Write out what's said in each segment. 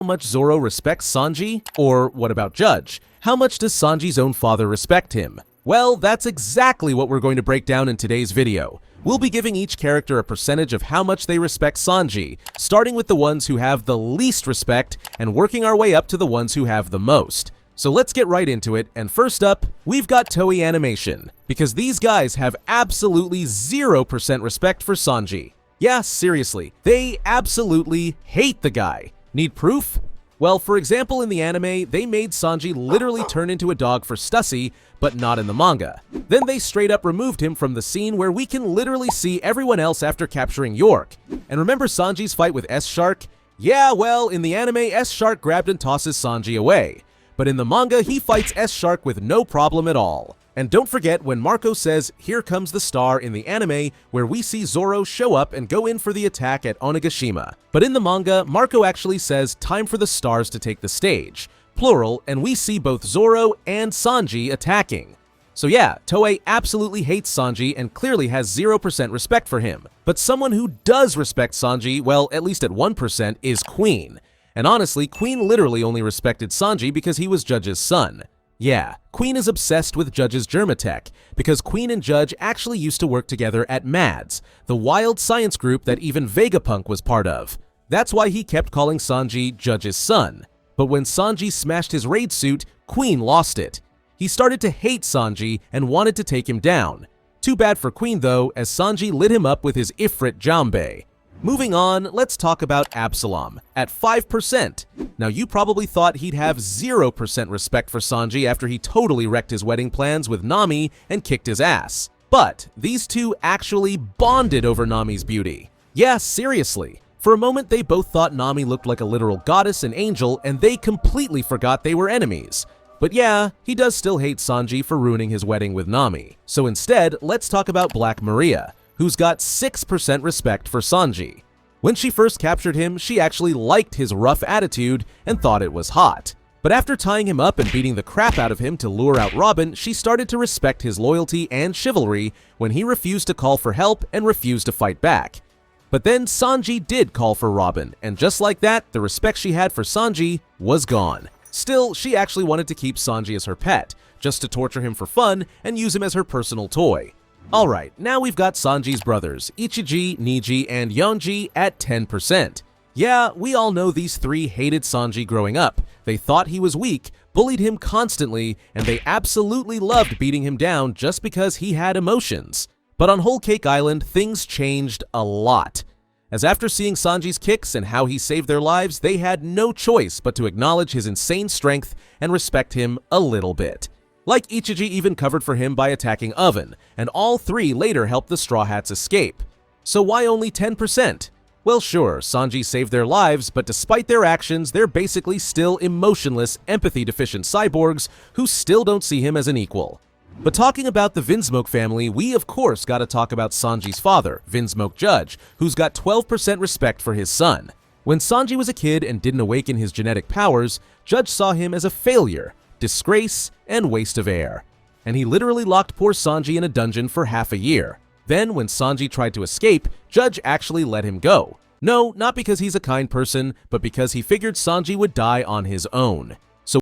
how much Zoro respects Sanji? Or what about Judge? How much does Sanji's own father respect him? Well, that's exactly what we're going to break down in today's video. We'll be giving each character a percentage of how much they respect Sanji, starting with the ones who have the least respect and working our way up to the ones who have the most. So let's get right into it, and first up, we've got Toei Animation, because these guys have absolutely 0% respect for Sanji. Yeah, seriously, they absolutely hate the guy. Need proof? Well, for example, in the anime, they made Sanji literally turn into a dog for Stussy, but not in the manga. Then they straight up removed him from the scene where we can literally see everyone else after capturing York. And remember Sanji's fight with S-Shark? Yeah, well, in the anime, S-Shark grabbed and tosses Sanji away. But in the manga, he fights S-Shark with no problem at all. And don't forget when Marco says, "Here comes the star" in the anime, where we see Zoro show up and go in for the attack at Onigashima. But in the manga, Marco actually says, "Time for the stars to take the stage," plural, and we see both Zoro and Sanji attacking. So yeah, Toei absolutely hates Sanji and clearly has 0% respect for him. But someone who does respect Sanji, well, at least at 1%, is Queen. And honestly, Queen literally only respected Sanji because he was Judge's son. Yeah, Queen is obsessed with Judge's Germatech, because Queen and Judge actually used to work together at MADS, the wild science group that even Vegapunk was part of. That's why he kept calling Sanji Judge's son. But when Sanji smashed his raid suit, Queen lost it. He started to hate Sanji and wanted to take him down. Too bad for Queen though, as Sanji lit him up with his Ifrit Jambe. Moving on, let's talk about Absalom, at 5%. Now you probably thought he'd have 0% respect for Sanji after he totally wrecked his wedding plans with Nami and kicked his ass. But these two actually bonded over Nami's beauty. Yeah, seriously. For a moment they both thought Nami looked like a literal goddess and angel, and they completely forgot they were enemies. But yeah, he does still hate Sanji for ruining his wedding with Nami. So instead, let's talk about Black Maria, who's got 6% respect for Sanji. When she first captured him, she actually liked his rough attitude and thought it was hot. But after tying him up and beating the crap out of him to lure out Robin, she started to respect his loyalty and chivalry when he refused to call for help and refused to fight back. But then Sanji did call for Robin, and just like that, the respect she had for Sanji was gone. Still, she actually wanted to keep Sanji as her pet, just to torture him for fun and use him as her personal toy. Alright, now we've got Sanji's brothers, Ichiji, Niji, and Yonji at 10%. Yeah, we all know these three hated Sanji growing up. They thought he was weak, bullied him constantly, and they absolutely loved beating him down just because he had emotions. But on Whole Cake Island, things changed a lot. As after seeing Sanji's kicks and how he saved their lives, they had no choice but to acknowledge his insane strength and respect him a little bit. Like Ichiji even covered for him by attacking Oven, and all three later helped the Straw Hats escape. So why only 10%? Well sure, Sanji saved their lives, but despite their actions, they're basically still emotionless, empathy-deficient cyborgs who still don't see him as an equal. But talking about the Vinsmoke family, we of course gotta talk about Sanji's father, Vinsmoke Judge, who's got 12% respect for his son. When Sanji was a kid and didn't awaken his genetic powers, Judge saw him as a failure, disgrace, and waste of air. And he literally locked poor Sanji in a dungeon for half a year. Then, when Sanji tried to escape, Judge actually let him go. No, not because he's a kind person, but because he figured Sanji would die on his own. So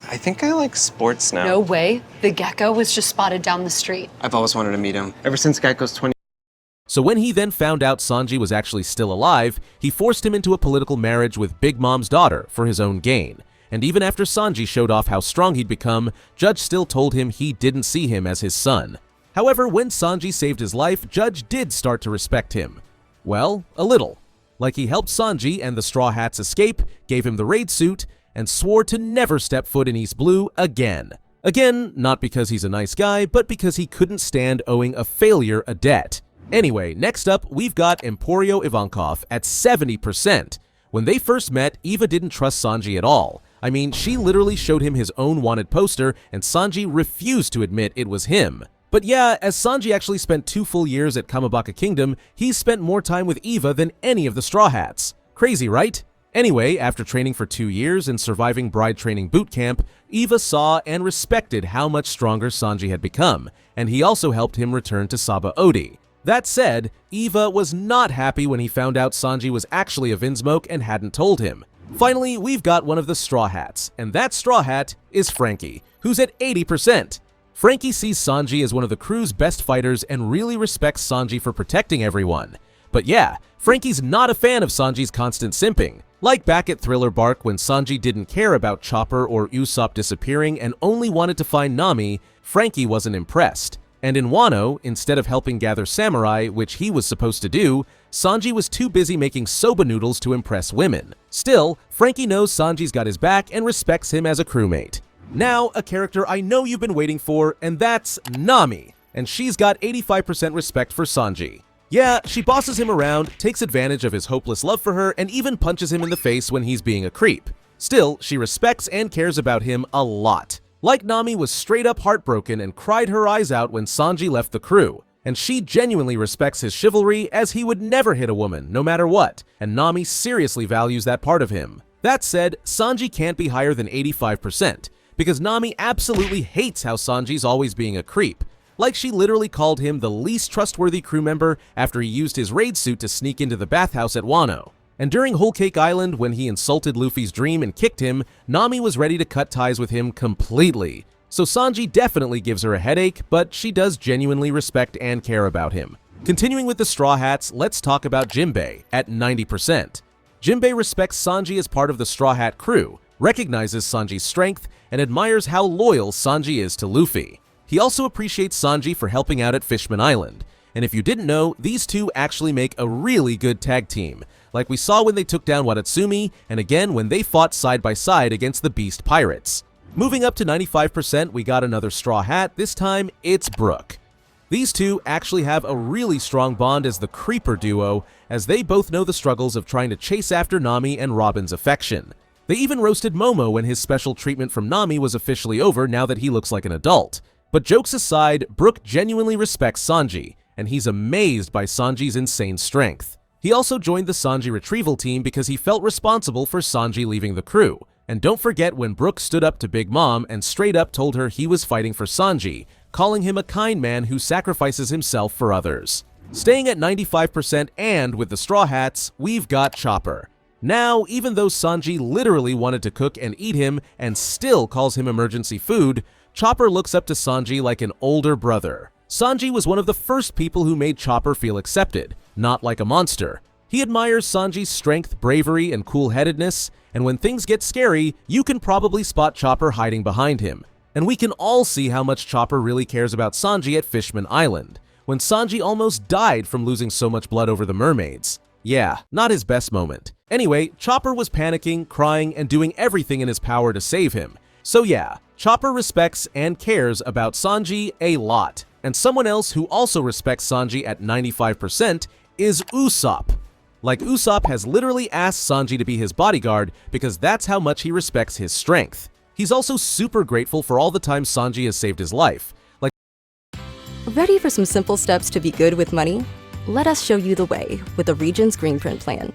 I think I like sports now. No way. The gecko was just spotted down the street. I've always wanted to meet him, ever since Gecko's 20. So when he then found out Sanji was actually still alive, he forced him into a political marriage with Big Mom's daughter for his own gain. And even after Sanji showed off how strong he'd become, Judge still told him he didn't see him as his son. However, when Sanji saved his life, Judge did start to respect him. Well, a little. Like he helped Sanji and the Straw Hats escape, gave him the raid suit, and swore to never step foot in East Blue again. Again, not because he's a nice guy, but because he couldn't stand owing a failure a debt. Anyway, next up, we've got Emporio Ivankov at 70%. When they first met, Eva didn't trust Sanji at all. I mean, she literally showed him his own wanted poster, and Sanji refused to admit it was him. But yeah, as Sanji actually spent 2 full years at Kamabaka Kingdom, he's spent more time with Eva than any of the Straw Hats. Crazy, right? Anyway, after training for 2 years and surviving bride training boot camp, Eva saw and respected how much stronger Sanji had become, and he also helped him return to Saba Odi. That said, Eva was not happy when he found out Sanji was actually a Vinsmoke and hadn't told him. Finally, we've got one of the Straw Hats, and that Straw Hat is Frankie, who's at 80%. Frankie sees Sanji as one of the crew's best fighters and really respects Sanji for protecting everyone. But yeah, Frankie's not a fan of Sanji's constant simping. Like back at Thriller Bark when Sanji didn't care about Chopper or Usopp disappearing and only wanted to find Nami, Frankie wasn't impressed. And in Wano, instead of helping gather samurai, which he was supposed to do, Sanji was too busy making soba noodles to impress women. Still, Frankie knows Sanji's got his back and respects him as a crewmate. Now, a character I know you've been waiting for, and that's Nami. And she's got 85% respect for Sanji. Yeah, she bosses him around, takes advantage of his hopeless love for her, and even punches him in the face when he's being a creep. Still, she respects and cares about him a lot. Like Nami was straight up heartbroken and cried her eyes out when Sanji left the crew. And she genuinely respects his chivalry, as he would never hit a woman, no matter what, and Nami seriously values that part of him. That said, Sanji can't be higher than 85%, because Nami absolutely hates how Sanji's always being a creep. Like she literally called him the least trustworthy crew member after he used his raid suit to sneak into the bathhouse at Wano. And during Whole Cake Island, when he insulted Luffy's dream and kicked him, Nami was ready to cut ties with him completely. So Sanji definitely gives her a headache, but she does genuinely respect and care about him. Continuing with the Straw Hats, let's talk about Jinbei at 90%. Jinbei respects Sanji as part of the Straw Hat crew, recognizes Sanji's strength, and admires how loyal Sanji is to Luffy. He also appreciates Sanji for helping out at Fishman Island. And if you didn't know, these two actually make a really good tag team, like we saw when they took down Watatsumi, and again when they fought side by side against the Beast Pirates. Moving up to 95%, we got another Straw Hat. This time, it's Brook. These two actually have a really strong bond as the Creeper duo, as they both know the struggles of trying to chase after Nami and Robin's affection. They even roasted Momo when his special treatment from Nami was officially over now that he looks like an adult. But jokes aside, Brook genuinely respects Sanji, and he's amazed by Sanji's insane strength. He also joined the Sanji retrieval team because he felt responsible for Sanji leaving the crew. And don't forget when Brook stood up to Big Mom and straight up told her he was fighting for Sanji, calling him a kind man who sacrifices himself for others. Staying at 95% and with the Straw Hats, we've got Chopper. Now, even though Sanji literally wanted to cook and eat him and still calls him emergency food, Chopper looks up to Sanji like an older brother. Sanji was one of the first people who made Chopper feel accepted, not like a monster. He admires Sanji's strength, bravery, and cool-headedness, and when things get scary, you can probably spot Chopper hiding behind him. And we can all see how much Chopper really cares about Sanji at Fishman Island, when Sanji almost died from losing so much blood over the mermaids. Yeah, not his best moment. Anyway, Chopper was panicking, crying, and doing everything in his power to save him. So yeah, Chopper respects and cares about Sanji a lot. And someone else who also respects Sanji at 95% is Usopp. Like, Usopp has literally asked Sanji to be his bodyguard because that's how much he respects his strength. He's also super grateful for all the time Sanji has saved his life. Ready for some simple steps to be good with money? Let us show you the way with the Regions Greenprint Plan.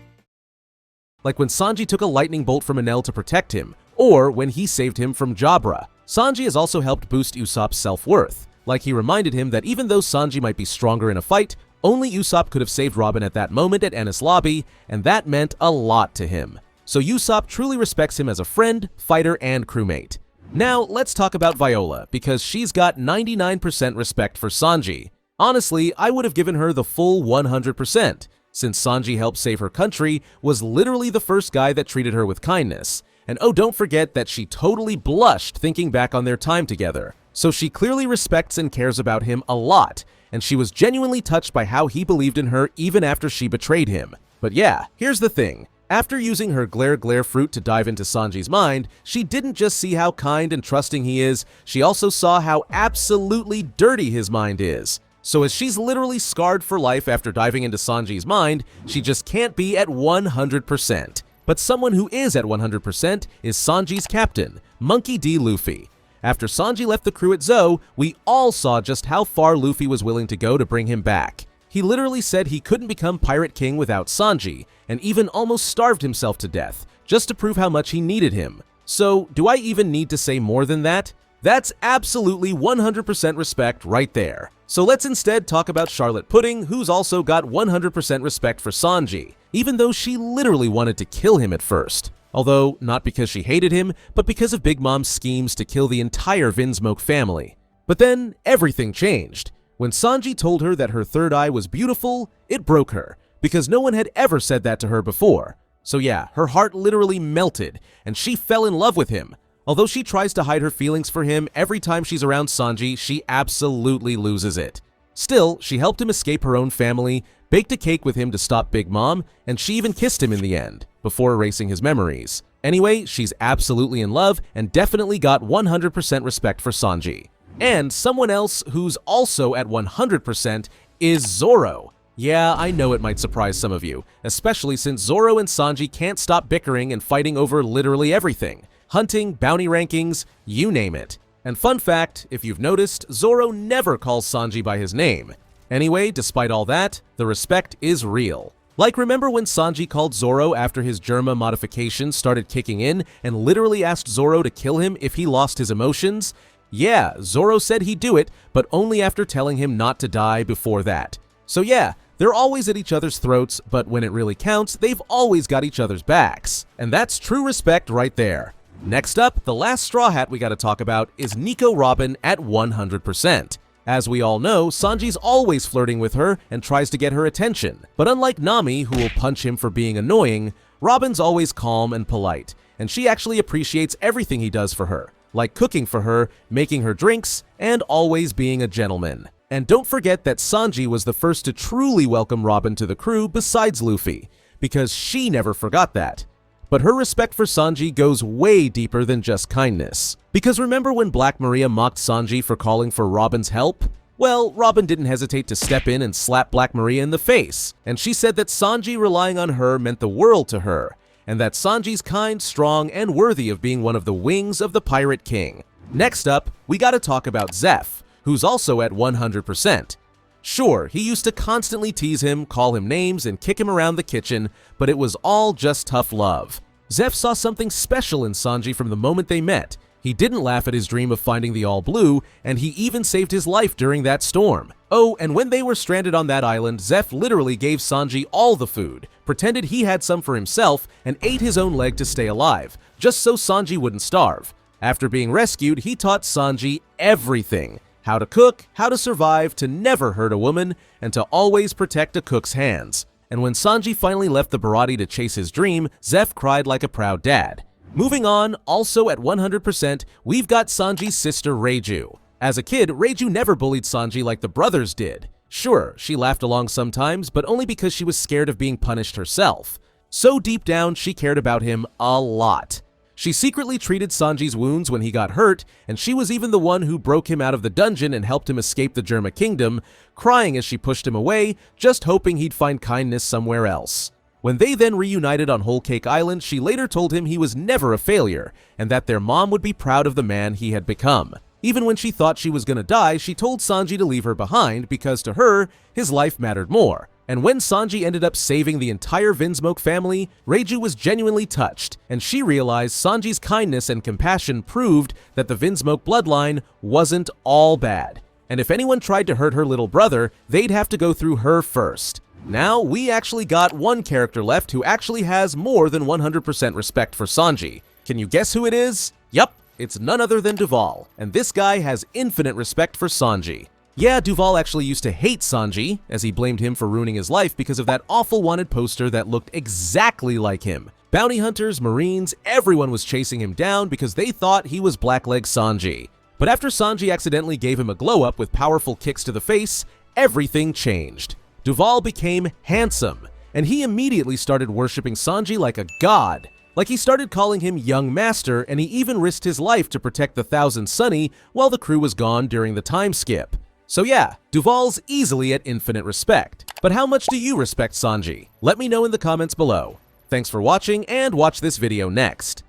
Like when Sanji took a lightning bolt from Enel to protect him, or when he saved him from Jabra. Sanji has also helped boost Usopp's self-worth. Like he reminded him that even though Sanji might be stronger in a fight, only Usopp could have saved Robin at that moment at Enies Lobby, and that meant a lot to him. So Usopp truly respects him as a friend, fighter, and crewmate. Now, let's talk about Viola, because she's got 99% respect for Sanji. Honestly, I would have given her the full 100%, since Sanji helped save her country, was literally the first guy that treated her with kindness. And oh, don't forget that she totally blushed thinking back on their time together. So she clearly respects and cares about him a lot, and she was genuinely touched by how he believed in her even after she betrayed him. But yeah, here's the thing. After using her glare fruit to dive into Sanji's mind, she didn't just see how kind and trusting he is, she also saw how absolutely dirty his mind is. So as she's literally scarred for life after diving into Sanji's mind, she just can't be at 100%. But someone who is at 100% is Sanji's captain, Monkey D. Luffy. After Sanji left the crew at Zou, we all saw just how far Luffy was willing to go to bring him back. He literally said he couldn't become Pirate King without Sanji, and even almost starved himself to death, just to prove how much he needed him. So, do I even need to say more than that? That's absolutely 100% respect right there. So let's instead talk about Charlotte Pudding, who's also got 100% respect for Sanji, even though she literally wanted to kill him at first. Although, not because she hated him, but because of Big Mom's schemes to kill the entire Vinsmoke family. But then, everything changed. When Sanji told her that her third eye was beautiful, it broke her, because no one had ever said that to her before. So yeah, her heart literally melted, and she fell in love with him. Although she tries to hide her feelings for him every time she's around Sanji, she absolutely loses it. Still, she helped him escape her own family, baked a cake with him to stop Big Mom, and she even kissed him in the end, before erasing his memories. Anyway, she's absolutely in love and definitely got 100% respect for Sanji. And someone else who's also at 100% is Zoro. Yeah, I know it might surprise some of you, especially since Zoro and Sanji can't stop bickering and fighting over literally everything. Hunting, bounty rankings, you name it. And fun fact, if you've noticed, Zoro never calls Sanji by his name. Anyway, despite all that, the respect is real. Like, remember when Sanji called Zoro after his Germa modifications started kicking in and literally asked Zoro to kill him if he lost his emotions? Yeah, Zoro said he'd do it, but only after telling him not to die before that. So yeah, they're always at each other's throats, but when it really counts, they've always got each other's backs. And that's true respect right there. Next up, the last Straw Hat we gotta talk about is Nico Robin at 100%. As we all know, Sanji's always flirting with her and tries to get her attention. But unlike Nami, who will punch him for being annoying, Robin's always calm and polite, and she actually appreciates everything he does for her, like cooking for her, making her drinks, and always being a gentleman. And don't forget that Sanji was the first to truly welcome Robin to the crew besides Luffy, because she never forgot that. But her respect for Sanji goes way deeper than just kindness. Because remember when Black Maria mocked Sanji for calling for Robin's help? Well, Robin didn't hesitate to step in and slap Black Maria in the face, and she said that Sanji relying on her meant the world to her, and that Sanji's kind, strong, and worthy of being one of the wings of the Pirate King. Next up, we gotta talk about Zeph, who's also at 100%. Sure, he used to constantly tease him, call him names, and kick him around the kitchen, but it was all just tough love. Zeph saw something special in Sanji from the moment they met. He didn't laugh at his dream of finding the All Blue, and he even saved his life during that storm. Oh, and when they were stranded on that island, Zeph literally gave Sanji all the food, pretended he had some for himself, and ate his own leg to stay alive, just so Sanji wouldn't starve. After being rescued, he taught Sanji everything. How to cook, how to survive, to never hurt a woman, and to always protect a cook's hands. And when Sanji finally left the Baratie to chase his dream, Zeph cried like a proud dad. Moving on, also at 100%, we've got Sanji's sister Reiju. As a kid, Reiju never bullied Sanji like the brothers did. Sure, she laughed along sometimes, but only because she was scared of being punished herself. So deep down, she cared about him a lot. She secretly treated Sanji's wounds when he got hurt, and she was even the one who broke him out of the dungeon and helped him escape the Germa Kingdom, crying as she pushed him away, just hoping he'd find kindness somewhere else. When they then reunited on Whole Cake Island, she later told him he was never a failure, and that their mom would be proud of the man he had become. Even when she thought she was gonna die, she told Sanji to leave her behind because to her, his life mattered more. And when Sanji ended up saving the entire Vinsmoke family, Reiju was genuinely touched, and she realized Sanji's kindness and compassion proved that the Vinsmoke bloodline wasn't all bad. And if anyone tried to hurt her little brother, they'd have to go through her first. Now, we actually got one character left who actually has more than 100% respect for Sanji. Can you guess who it is? Yup, it's none other than Duval, and this guy has infinite respect for Sanji. Yeah, Duval actually used to hate Sanji, as he blamed him for ruining his life because of that awful wanted poster that looked exactly like him. Bounty hunters, marines, everyone was chasing him down because they thought he was Blackleg Sanji. But after Sanji accidentally gave him a glow-up with powerful kicks to the face, everything changed. Duval became handsome, and he immediately started worshipping Sanji like a god. Like he started calling him Young Master, and he even risked his life to protect the Thousand Sunny while the crew was gone during the time skip. So yeah, Duval's easily at infinite respect. But how much do you respect Sanji? Let me know in the comments below. Thanks for watching, and watch this video next.